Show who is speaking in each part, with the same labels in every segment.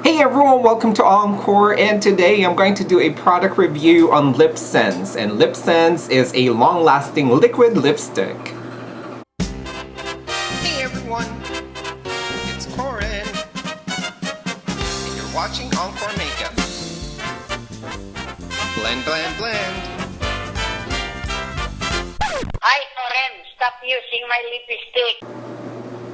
Speaker 1: Hey everyone, welcome to EnKore, and today I'm going to do a product review on LipSense, and LipSense is a long-lasting liquid lipstick.
Speaker 2: Hey everyone, it's Corin, and you're watching EnKoreMakeup. Blend, blend, blend.
Speaker 3: Hi, Corin. Stop using my lipstick.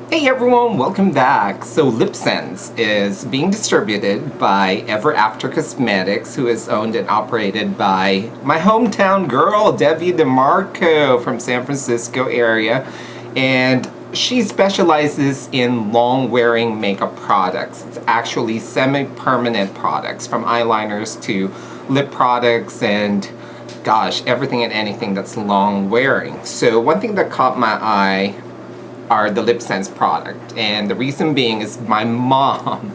Speaker 1: Hey everyone, welcome back. So LipSense is being distributed by EverAfter Cosmetics, who is owned and operated by my hometown girl, Debbie DeMarco from San Francisco area. And she specializes in long-wearing makeup products. It's actually semi-permanent products, from eyeliners to lip products and gosh, everything and anything that's long-wearing. So one thing that caught my eye are the LipSense product, and the reason being is my mom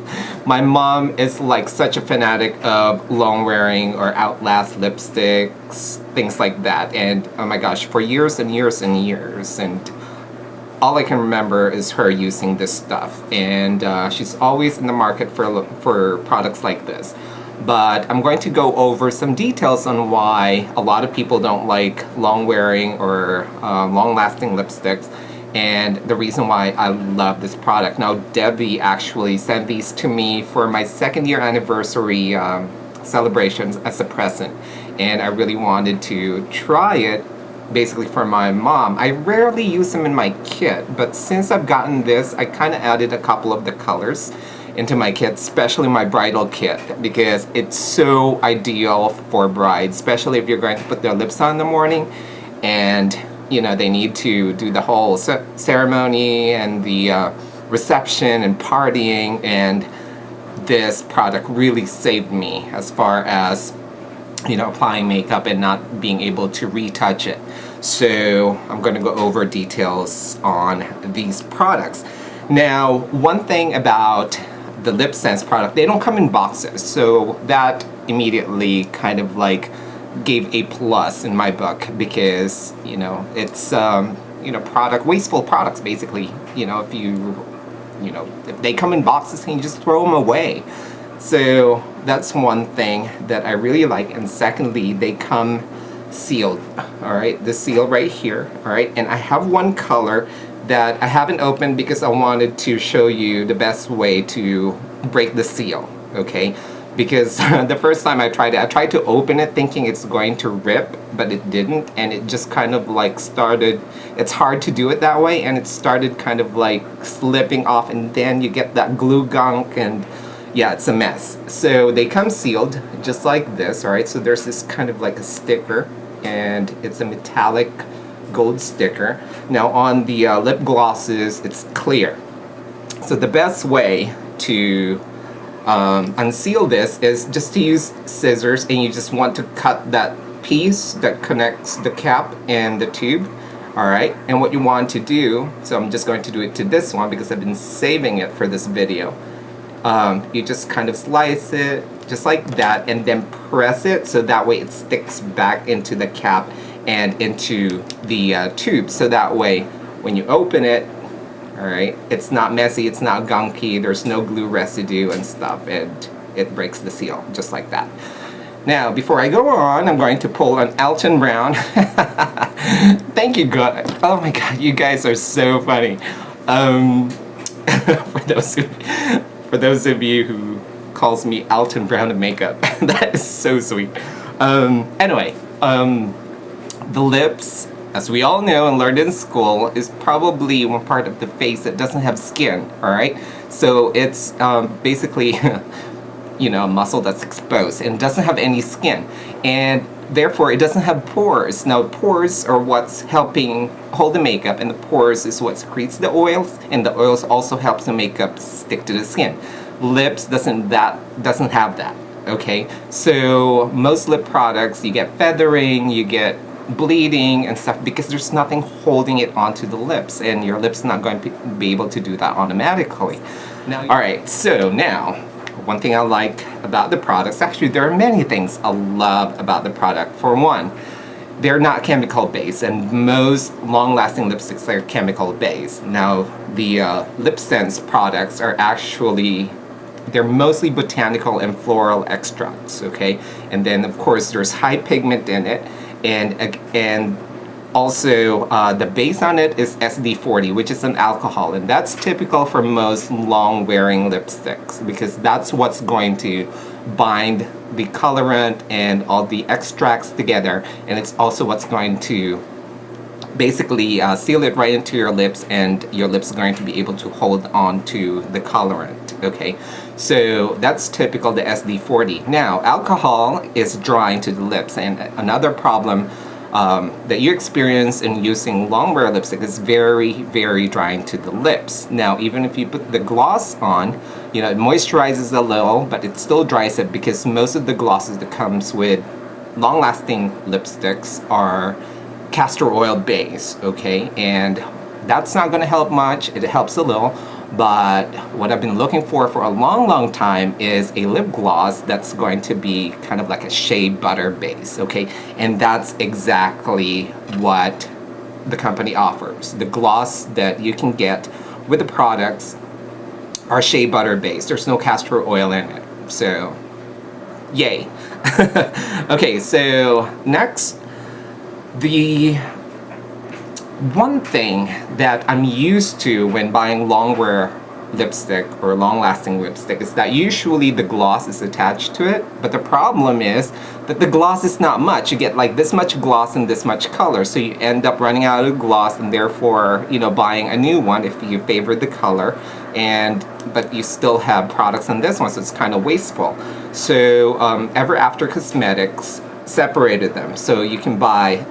Speaker 1: is like such a fanatic of long wearing or Outlast lipsticks, things like that, and oh my gosh, for years and years and years, and all I can remember is her using this stuff, and she's always in the market for products like this. But I'm going to go over some details on why a lot of people don't like long wearing or long lasting lipsticks, and the reason why I love this product. Now, Debbie actually sent these to me for my 2nd year anniversary celebrations as a present, and I really wanted to try it basically for my mom. I rarely use them in my kit, but since I've gotten this, I kind of added a couple of the colors into my kit, especially my bridal kit, because it's so ideal for brides, especially if you're going to put their lips on in the morning and you know, they need to do the whole ceremony and the reception and partying, and this product really saved me as far as, you know, applying makeup and not being able to retouch it. So I'm going to go over details on these products. Now, one thing about the LipSense product, they don't come in boxes, so that immediately kind of like gave a plus in my book, because you know it's you know, wasteful products basically. You know, if they come in boxes, then you just throw them away. So that's one thing that I really like. And secondly, they come sealed. All right, the seal right here. All right, and I have one color that I haven't opened because I wanted to show you the best way to break the seal. Okay, because the first time I tried to open it thinking it's going to rip, but it didn't, and it just kind of like started, it's hard to do it that way, and it started kind of like slipping off, and then you get that glue gunk, and yeah, it's a mess. So they come sealed just like this. All right, so there's this kind of like a sticker, and it's a metallic gold sticker. Now on the lip glosses, it's clear. So the best way to unseal this is just to use scissors, and you just want to cut that piece that connects the cap and the tube. Alright, and what you want to do, so I'm just going to do it to this one because I've been saving it for this video. You just kind of slice it just like that, and then press it so that way it sticks back into the cap and into the tube, so that way when you open it, alright, it's not messy, it's not gunky, there's no glue residue and stuff, and it breaks the seal just like that. Now, before I go on, I'm going to pull an Alton Brown. Thank you, God. Oh my God, you guys are so funny. For those of you who calls me Alton Brown of makeup, that is so sweet. Anyway, the lips, as we all know and learned in school, is probably one part of the face that doesn't have skin, alright? So it's basically, you know, a muscle that's exposed and doesn't have any skin. And therefore, it doesn't have pores. Now, pores are what's helping hold the makeup, and the pores is what secretes the oils, and the oils also helps the makeup stick to the skin. Lips doesn't have that, okay? So most lip products, you get feathering, you get bleeding and stuff because there's nothing holding it onto the lips, and your lips not going to be able to do that automatically. Now, alright, so now one thing I like about the products, actually there are many things I love about the product. For one, they're not chemical based, and most long-lasting lipsticks are chemical based. Now the LipSense products are actually they're mostly botanical and floral extracts, okay? And then of course there's high pigment in it, and also the base on it is SD40, which is an alcohol, and that's typical for most long wearing lipsticks because that's what's going to bind the colorant and all the extracts together, and it's also what's going to basically seal it right into your lips, and your lips are going to be able to hold on to the colorant, okay? So that's typical, the SD40. Now, alcohol is drying to the lips, and another problem that you experience in using long wear lipstick is very, very drying to the lips. Now, even if you put the gloss on, you know, it moisturizes a little, but it still dries it because most of the glosses that comes with long-lasting lipsticks are castor oil based, okay? And that's not going to help much. It helps a little, but what I've been looking for a long time is a lip gloss that's going to be kind of like a shea butter base, okay? And that's exactly what the company offers. The gloss that you can get with the products are shea butter based. There's no castor oil in it, so yay. Okay, so next, the one thing that I'm used to when buying long wear lipstick or long lasting lipstick is that usually the gloss is attached to it, but the problem is that the gloss is not much. You get like this much gloss and this much color, so you end up running out of gloss and therefore, you know, buying a new one if you favor the color, but you still have products in this one, so it's kind of wasteful. So EverAfter Cosmetics separated them, so you can buy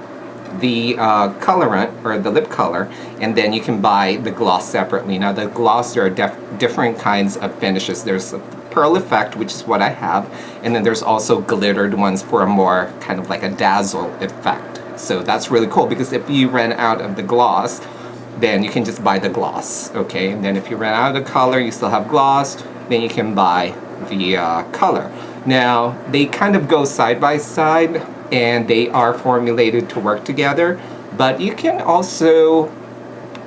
Speaker 1: the colorant or the lip color, and then you can buy the gloss separately. Now the gloss, there are different kinds of finishes. There's a pearl effect, which is what I have, and then there's also glittered ones for a more kind of like a dazzle effect. So that's really cool because if you ran out of the gloss, then you can just buy the gloss, okay? And then if you ran out of the color, you still have gloss, then you can buy the color. Now they kind of go side by side, and they are formulated to work together, but you can also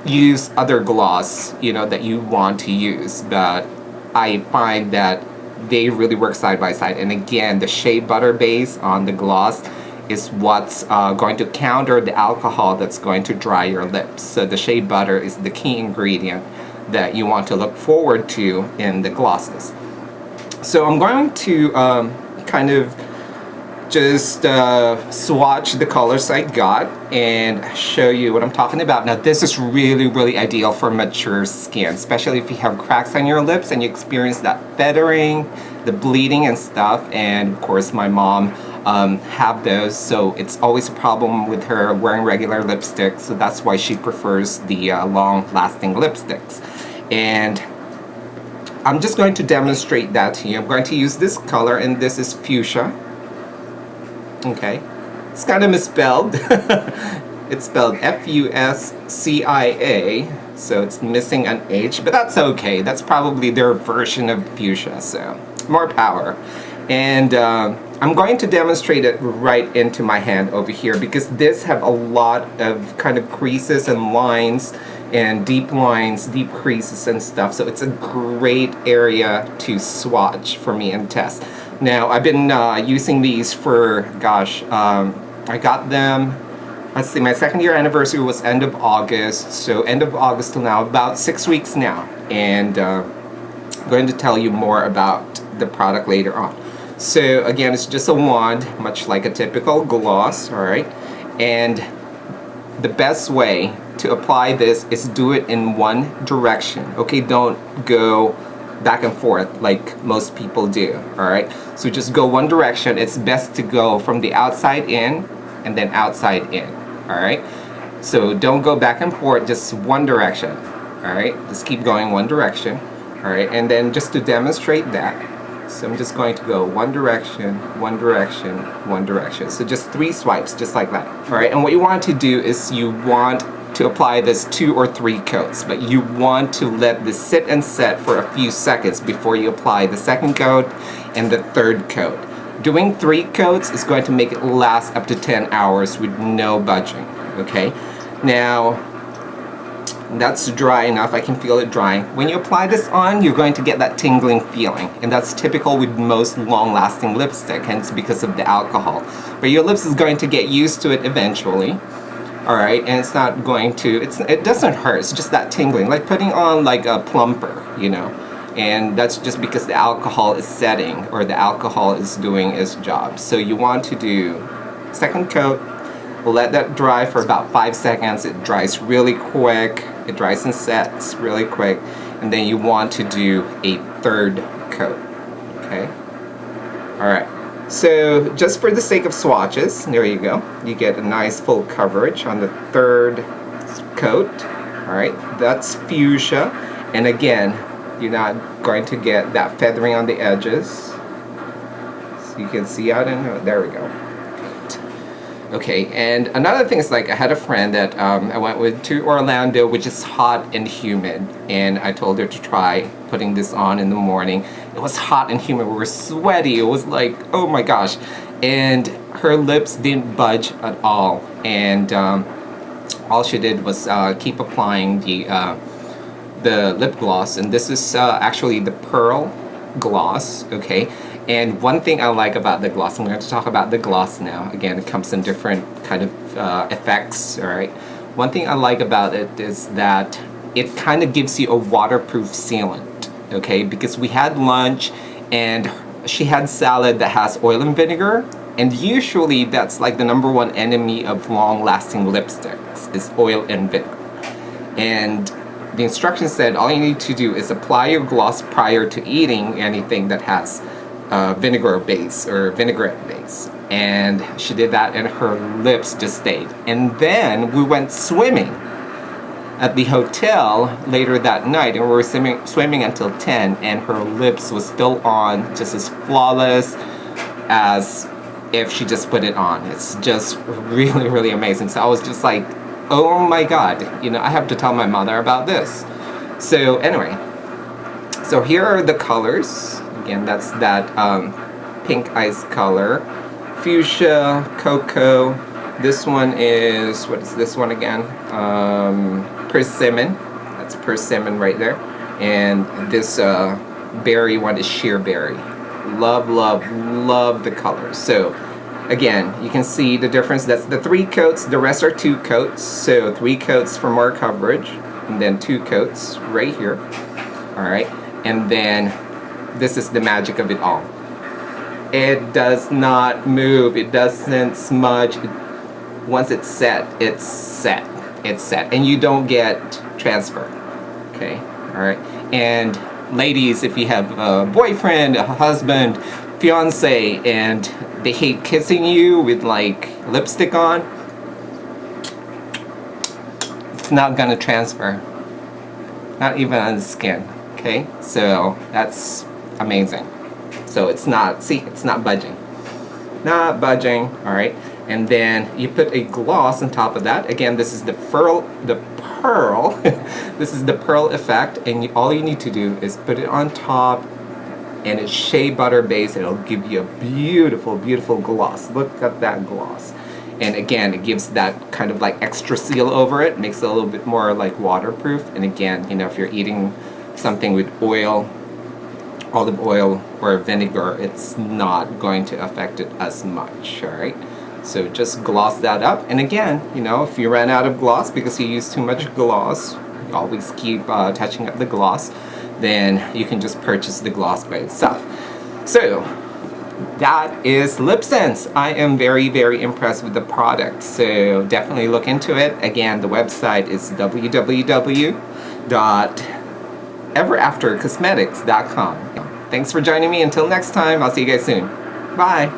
Speaker 1: use other gloss, you know, that you want to use, but I find that they really work side by side. And again, the shea butter base on the gloss is what's going to counter the alcohol that's going to dry your lips. So the shea butter is the key ingredient that you want to look forward to in the glosses. So I'm going to kind of just swatch the colors I got and show you what I'm talking about. Now this is really ideal for mature skin, especially if you have cracks on your lips and you experience that feathering, the bleeding and stuff. And of course my mom have those, so it's always a problem with her wearing regular lipsticks, so that's why she prefers the long-lasting lipsticks. And I'm just going to demonstrate that to you. I'm going to use this color, and this is fuchsia. Okay, it's kind of misspelled. It's spelled F-U-S-C-I-A, so it's missing an H, but that's okay. That's probably their version of fuchsia, so more power. And I'm going to demonstrate it right into my hand over here because this have a lot of kind of creases and lines and deep lines, deep creases and stuff, so it's a great area to swatch for me and test. Now, I've been using these for, gosh, I got them, let's see, my second year anniversary was end of August, so end of August till now, about 6 weeks now, and I'm going to tell you more about the product later on. So again, it's just a wand, much like a typical gloss, alright, and the best way to apply this is do it in one direction, okay? Don't go back and forth like most people do, alright? So just go one direction. It's best to go from the outside in and then outside in, alright? So don't go back and forth, just one direction, alright? Just keep going one direction, alright? And then just to demonstrate that, so I'm just going to go one direction, one direction, one direction. So just 3 swipes, just like that, alright? And what you want to do is you want to apply this 2 or 3 coats, but you want to let this sit and set for a few seconds before you apply the second coat and the third coat. Doing 3 coats is going to make it last up to 10 hours with no budging, okay? Now, That's dry enough. I can feel it drying. When you apply this on, you're going to get that tingling feeling, and that's typical with most long-lasting lipstick, hence because of the alcohol. But your lips is going to get used to it eventually. Alright, and it's not going to, it doesn't hurt, it's just that tingling, like putting on like a plumper, you know. And that's just because the alcohol is setting, or the alcohol is doing its job. So you want to do second coat, let that dry for about 5 seconds. It dries really quick, it dries and sets really quick, and then you want to do a third coat. Okay? Alright. So just for the sake of swatches, there you go. You get a nice full coverage on the third coat. Alright, that's fuchsia. And again, you're not going to get that feathering on the edges. So you can see out in there we go. Okay, and another thing is, like, I had a friend that I went with to Orlando, which is hot and humid, and I told her to try putting this on in the morning. It was hot and humid, we were sweaty, it was like, oh my gosh, and her lips didn't budge at all, and all she did was keep applying the lip gloss, and this is actually the Pearl Gloss, okay? And one thing I like about the gloss, I'm going to talk about the gloss now. Again, it comes in different kind of effects, alright? One thing I like about it is that it kind of gives you a waterproof sealant, okay? Because we had lunch and she had salad that has oil and vinegar, and usually that's like the #1 enemy of long-lasting lipsticks is oil and vinegar. And the instructions said all you need to do is apply your gloss prior to eating anything that has vinegar base or vinaigrette base, and she did that and her lips just stayed. And then we went swimming at the hotel later that night, and we were swimming until 10, and her lips was still on, just as flawless as if she just put it on. It's just really, really amazing. So I was just like, oh my god, you know, I have to tell my mother about this. So anyway, so here are the colors. Again, that's that pink ice color, fuchsia, cocoa. This one is, what is this one again? Persimmon. That's persimmon right there. And this berry one is sheer berry. Love, love, love the colors. So again, you can see the difference. That's the 3 coats. The rest are 2 coats. So 3 coats for more coverage, and then 2 coats right here. All right, and then this is the magic of it all. It does not move. It doesn't smudge. Once it's set, it's set. It's set, and you don't get transfer. Okay, all right. And ladies, if you have a boyfriend, a husband, fiance, and they hate kissing you with like lipstick on, it's not gonna transfer. Not even on the skin. Okay, so that's amazing. So it's not, see, it's not budging. Not budging, all right. And then you put a gloss on top of that. Again, this is the pearl, this is the pearl effect, and all you need to do is put it on top, and it's shea butter base. It'll give you a beautiful, beautiful gloss. Look at that gloss. And again, it gives that kind of like extra seal over it, makes it a little bit more like waterproof. And again, you know, if you're eating something with oil, olive oil or vinegar, it's not going to affect it as much, all right? So just gloss that up. And again, you know, if you ran out of gloss because you use too much gloss, you always keep touching up the gloss, then you can just purchase the gloss by itself. So that is LipSense. I am very, very impressed with the product, so definitely look into it. Again, the website is www.EverAfterCosmetics.com. Thanks for joining me. Until next time, I'll see you guys soon. Bye.